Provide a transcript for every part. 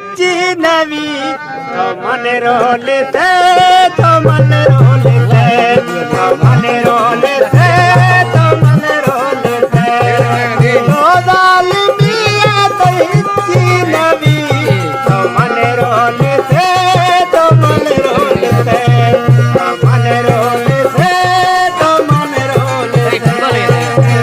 नवी तो मन रोले से तो मन रोले से तो मन रोले से तो मन रोले से तो जालिमी है तो हिच्ची नवी तो मन रोले से तो मन रोले से तो मन रोले से तो मन रोले से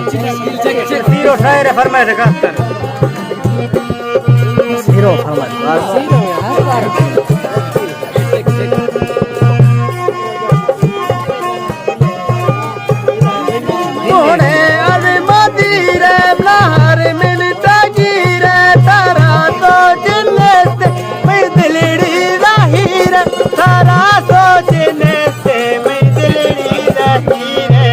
Zero share farmaz kastar. Zero farmaz. Zero ya. Mone azmadire blahar min tagire tara to jilste mai dildi zahir tara to jilste mai dildi zahir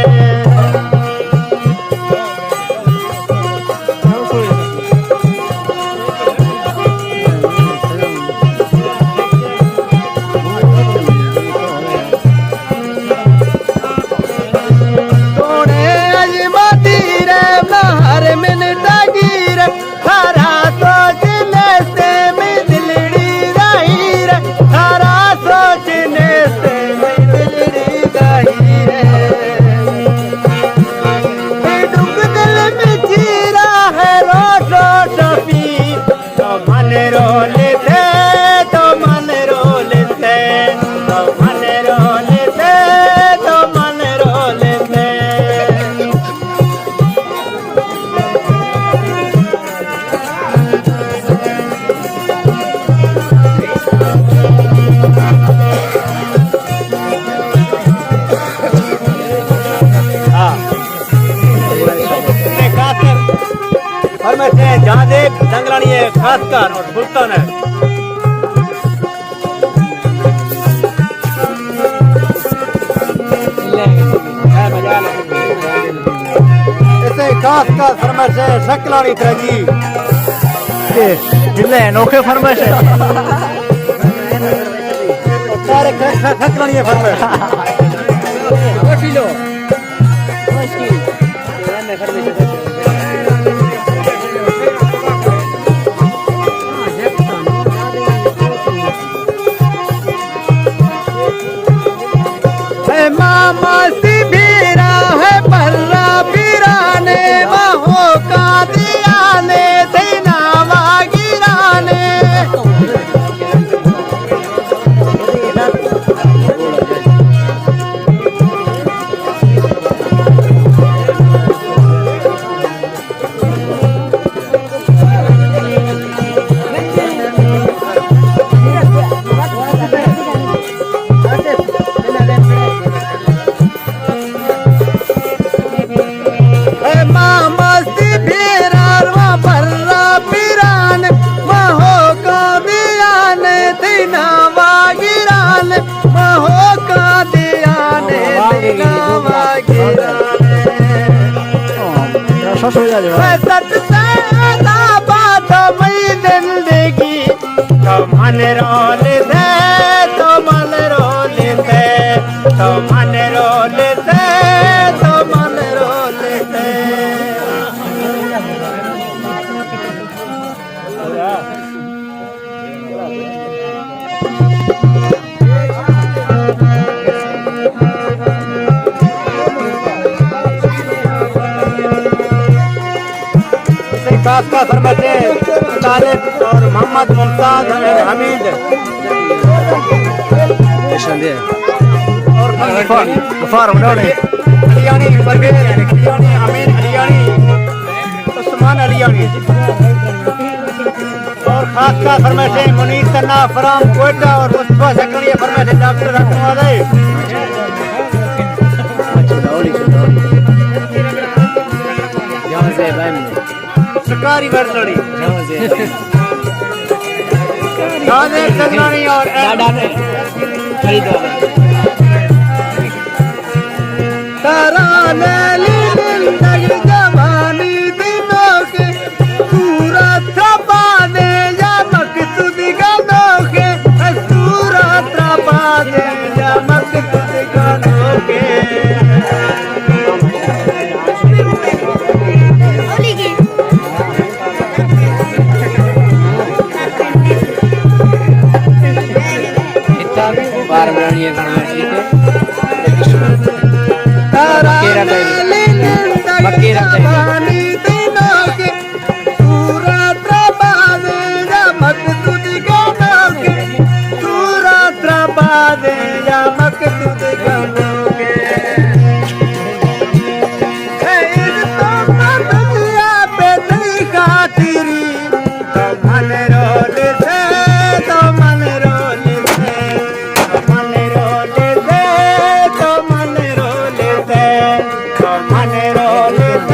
जहाँ देख जंगलानी है खासकर और सुल्तान है ऐसे खासकर फरमाइश है शकलानी तरजी जिले अनोखे फरमाइश है सारे शकलानी है फरमाइश लो मामा सी भीरा है बर्रा पीराने वहो का दियाने सैनावा गिराने सच सदा बात मई जिंदगी तो मन रोल दे तो मन रोल दे तो मन रोल दे तो मन रोल दे खास का फरमाते तालिब और मोहम्मद मुमताज हमीद और गफार उन्होंने अलियानी परवेज अलियानी अमीन अलियानी उस्मान अलियानी और खास का फरमाते मुनीर तन्ना फराम कोयटा और मुस्तफा सकरिया फरमाते डॉक्टर रहमान सरकारी वर्दड़ी गाने संगरानी और डाडा ने खरीदा तराने जिंदगी जवानी दिनों के पूरा थपा दे या मकसूद गानों के पूरा थपा दे या मकसूद गानों के मन रोल